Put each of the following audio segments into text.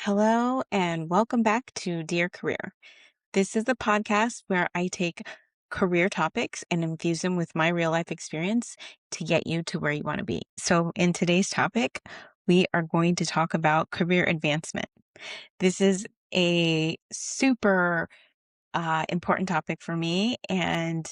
Hello, and welcome back to Dear Career. This is the podcast where I take career topics and infuse them with my real life experience to get you to where you want to be. So, in today's topic, we are going to talk about career advancement. This is a super important topic for me, and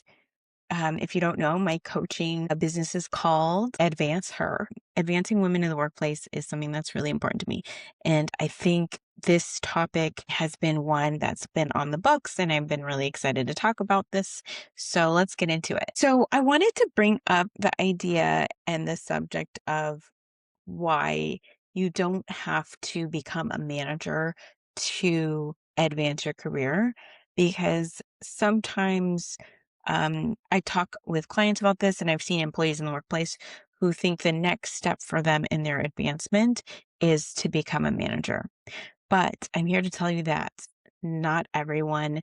if you don't know, my coaching business is called Advance Her. Advancing women in the workplace is something that's really important to me. And I think this topic has been one that's been on the books, and I've been really excited to talk about this. So let's get into it. So I wanted to bring up the idea and the subject of why you don't have to become a manager to advance your career, because sometimes I talk with clients about this, and I've seen employees in the workplace who think the next step for them in their advancement is to become a manager. But I'm here to tell you that not everyone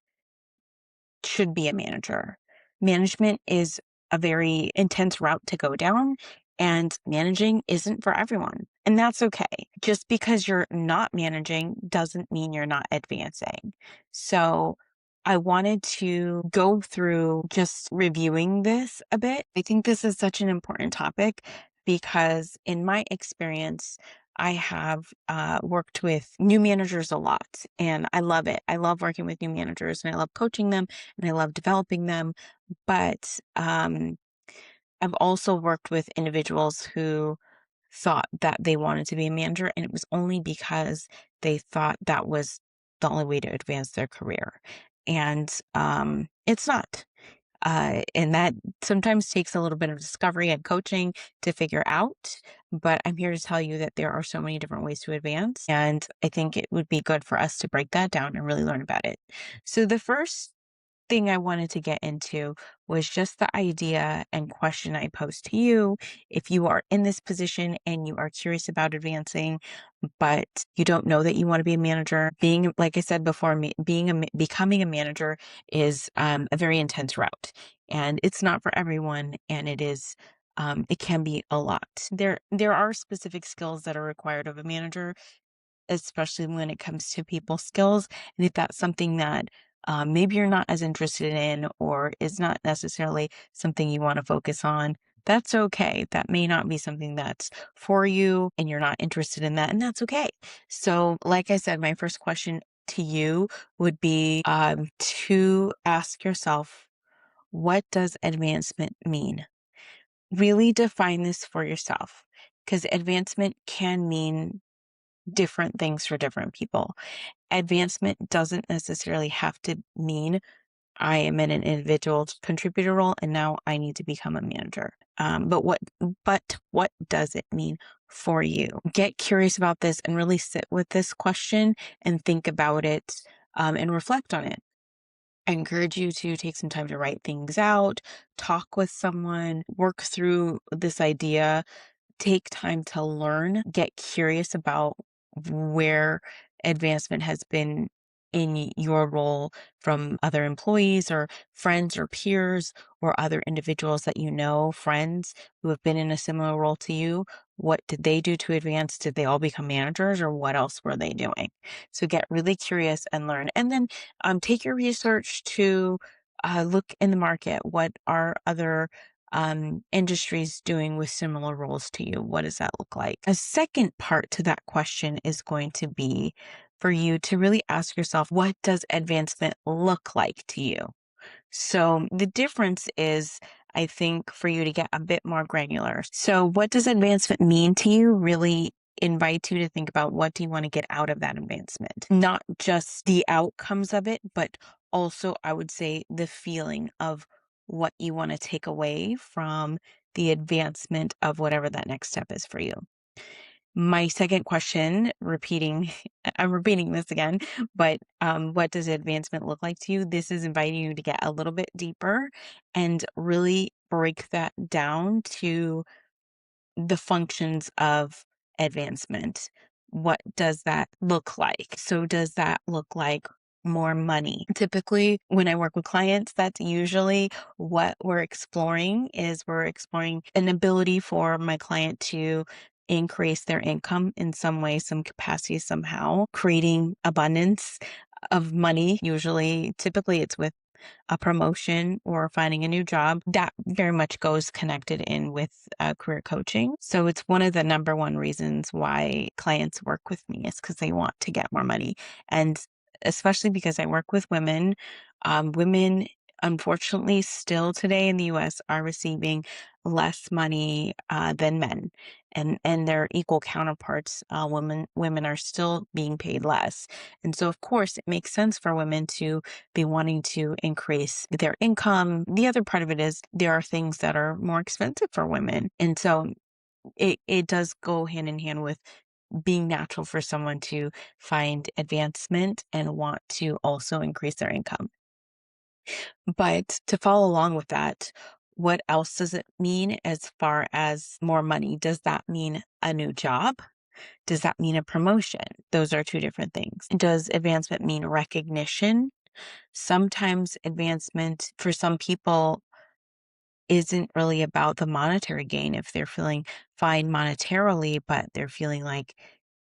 should be a manager. Management is a very intense route to go down, and managing isn't for everyone. And that's okay. Just because you're not managing doesn't mean you're not advancing. So I wanted to go through just reviewing this a bit. I think this is such an important topic because, in my experience, I have worked with new managers a lot, and I love it. I love working with new managers, and I love coaching them, and I love developing them. But I've also worked with individuals who thought that they wanted to be a manager, and it was only because they thought that was the only way to advance their career. And it's not. And that sometimes takes a little bit of discovery and coaching to figure out. But I'm here to tell you that there are so many different ways to advance. And I think it would be good for us to break that down and really learn about it. So the first thing I wanted to get into was just the idea and question I posed to you. If you are in this position and you are curious about advancing, but you don't know that you want to be a manager, being, like I said before, becoming a manager is a very intense route, and it's not for everyone, and it can be a lot. There are specific skills that are required of a manager, especially when it comes to people skills. And if that's something that maybe you're not as interested in, or is not necessarily something you want to focus on, that's okay. That may not be something that's for you, and you're not interested in that, and that's okay. So, like I said, my first question to you would be to ask yourself, what does advancement mean? Really define this for yourself, because advancement can mean different things for different people. Advancement doesn't necessarily have to mean I am in an individual contributor role and now I need to become a manager. But what does it mean for you? Get curious about this and really sit with this question and think about it, and reflect on it. I encourage you to take some time to write things out, talk with someone, work through this idea, take time to learn, get curious about where advancement has been in your role from other employees or friends or peers or other individuals that you know, friends who have been in a similar role to you. What did they do to advance? Did they all become managers, or what else were they doing? So get really curious and learn. And then take your research to look in the market. What are other industries doing with similar roles to you? What does that look like? A second part to that question is going to be for you to really ask yourself, what does advancement look like to you? So the difference is, I think, for you to get a bit more granular. So what does advancement mean to you? Really invite you to think about, what do you want to get out of that advancement? Not just the outcomes of it, but also, I would say, the feeling of what you want to take away from the advancement of whatever that next step is for you. My second question, I'm repeating this again, but what does advancement look like to you? This is inviting you to get a little bit deeper and really break that down to the functions of advancement. What does that look like? So does that look like more money? Typically, when I work with clients, that's usually what we're exploring an ability for my client to increase their income in some way, some capacity, somehow, creating abundance of money. Usually, typically it's with a promotion or finding a new job. That very much goes connected in with career coaching. So it's one of the number one reasons why clients work with me is because they want to get more money. And especially because I work with women, women, unfortunately, still today in the US are receiving less money than men. And their equal counterparts, women are still being paid less. And so, of course, it makes sense for women to be wanting to increase their income. The other part of it is there are things that are more expensive for women. And so it does go hand in hand with being natural for someone to find advancement and want to also increase their income. But to follow along with that, what else does it mean as far as more money? Does that mean a new job? Does that mean a promotion? Those are two different things. Does advancement mean recognition? Sometimes advancement for some people isn't really about the monetary gain if they're feeling fine monetarily, but they're feeling like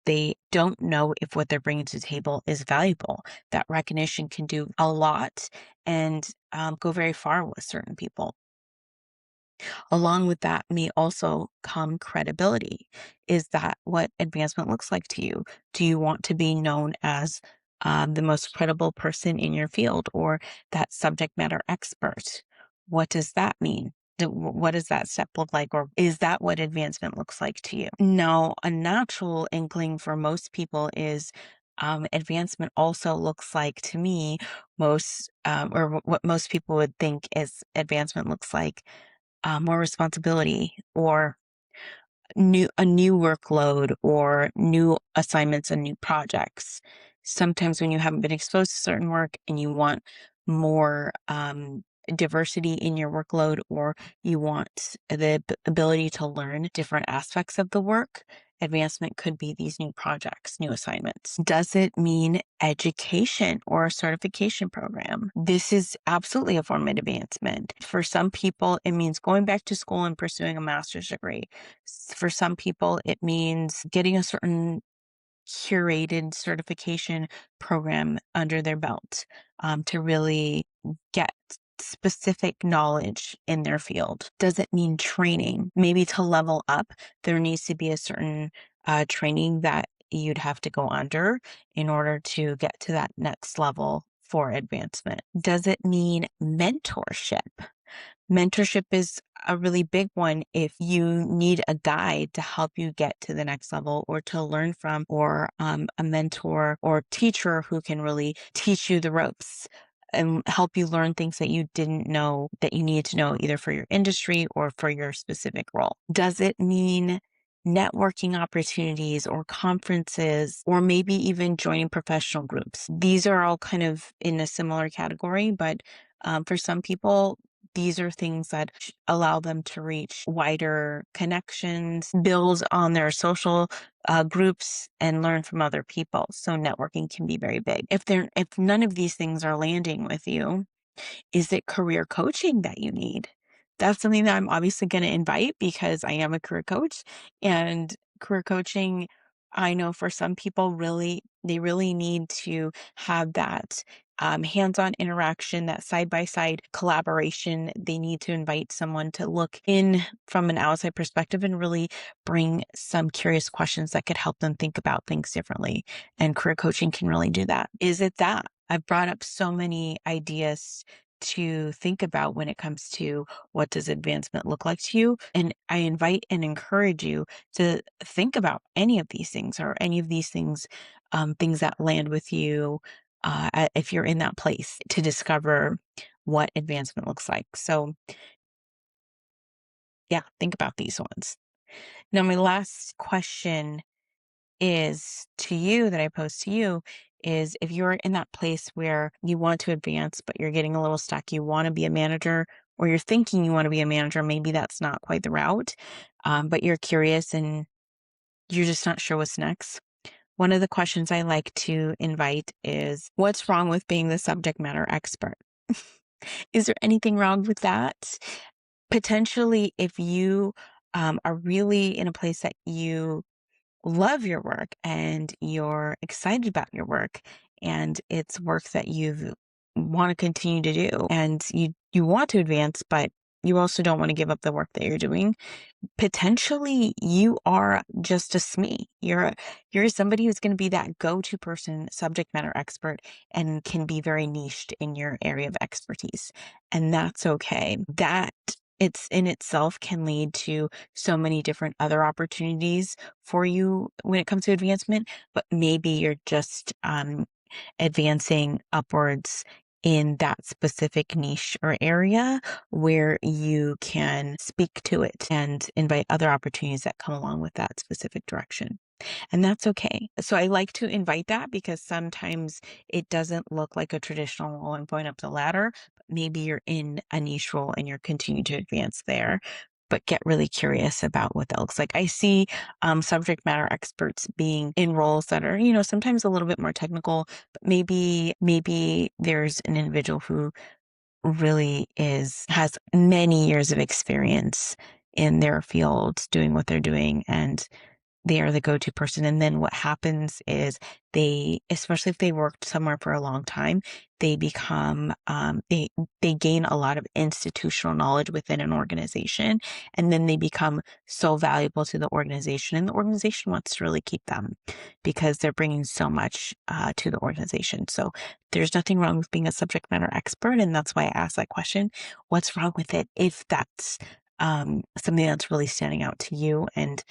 they don't know if what they're bringing to the table is valuable. That recognition can do a lot and go very far with certain people. Along with that may also come credibility. Is that what advancement looks like to you? Do you want to be known as the most credible person in your field or that subject matter expert? What does that mean? What does that step look like? Or is that what advancement looks like to you? Now, a natural inkling for most people is advancement also looks like to me, or what most people would think is advancement looks like more responsibility or a new workload or new assignments and new projects. Sometimes when you haven't been exposed to certain work and you want more diversity in your workload or you want the ability to learn different aspects of the work, advancement could be these new projects, new assignments. Does it mean education or a certification program? This is absolutely a form of advancement. For some people, it means going back to school and pursuing a master's degree. For some people, it means getting a certain curated certification program under their belt to really get specific knowledge in their field. Does it mean training? Maybe to level up, there needs to be a certain training that you'd have to go under in order to get to that next level for advancement. Does it mean mentorship? Mentorship is a really big one if you need a guide to help you get to the next level or to learn from, or a mentor or teacher who can really teach you the ropes and help you learn things that you didn't know that you needed to know either for your industry or for your specific role. Does it mean networking opportunities or conferences, or maybe even joining professional groups? These are all kind of in a similar category, but for some people, these are things that allow them to reach wider connections, build on their social groups, and learn from other people. So networking can be very big. If none of these things are landing with you, is it career coaching that you need? That's something that I'm obviously going to invite because I am a career coach, and career coaching, I know for some people they really need to have that hands-on interaction, that side-by-side collaboration. They need to invite someone to look in from an outside perspective and really bring some curious questions that could help them think about things differently. And career coaching can really do that. Is it that? I've brought up so many ideas to think about when it comes to what does advancement look like to you. And I invite and encourage you to think about any of these things or any of these things, things that land with you if you're in that place to discover what advancement looks like. So yeah, think about these ones. Now, my last question is to you that I pose to you is if you're in that place where you want to advance, but you're getting a little stuck, you want to be a manager, or you're thinking you want to be a manager, maybe that's not quite the route, but you're curious and you're just not sure what's next. One of the questions I like to invite is, what's wrong with being the subject matter expert? Is there anything wrong with that? Potentially, if you are really in a place that you love your work and you're excited about your work and it's work that you want to continue to do and you want to advance, but you also don't want to give up the work that you're doing, potentially you are just a SME. You're somebody who's going to be that go-to person, subject matter expert, and can be very niched in your area of expertise. And that's okay. That it's in itself can lead to so many different other opportunities for you when it comes to advancement, but maybe you're just advancing upwards in that specific niche or area where you can speak to it and invite other opportunities that come along with that specific direction. And that's okay. So I like to invite that because sometimes it doesn't look like a traditional role and going up the ladder, but maybe you're in a niche role and you're continuing to advance there. But get really curious about what that looks like. I see subject matter experts being in roles that are, sometimes a little bit more technical, but maybe there's an individual who really has many years of experience in their field doing what they're doing and they are the go-to person. And then what happens is especially if they worked somewhere for a long time, they become, they gain a lot of institutional knowledge within an organization. And then they become so valuable to the organization and the organization wants to really keep them because they're bringing so much to the organization. So there's nothing wrong with being a subject matter expert. And that's why I asked that question. What's wrong with it if that's something that's really standing out to you and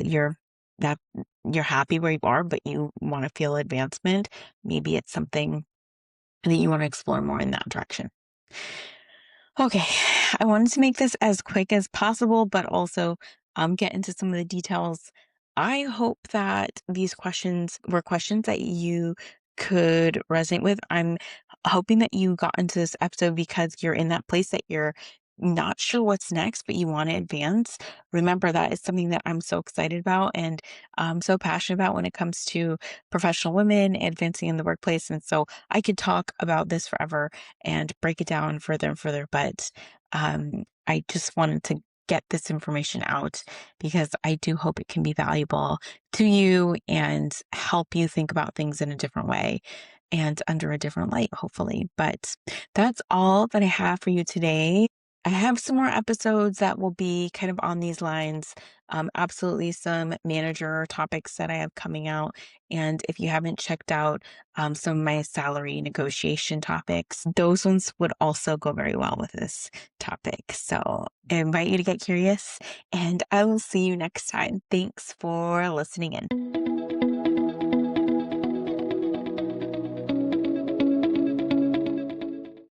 you're that you're happy where you are, but you want to feel advancement. Maybe it's something that you want to explore more in that direction. Okay, I wanted to make this as quick as possible, but also get into some of the details. I hope that these questions were questions that you could resonate with. I'm hoping that you got into this episode because you're in that place that you're not sure what's next, but you want to advance. Remember, that is something that I'm so excited about and I'm so passionate about when it comes to professional women advancing in the workplace. And so I could talk about this forever and break it down further and further. But I just wanted to get this information out because I do hope it can be valuable to you and help you think about things in a different way and under a different light, hopefully. But that's all that I have for you today. I have some more episodes that will be kind of on these lines. Absolutely some manager topics that I have coming out. And if you haven't checked out some of my salary negotiation topics, those ones would also go very well with this topic. So I invite you to get curious and I will see you next time. Thanks for listening in.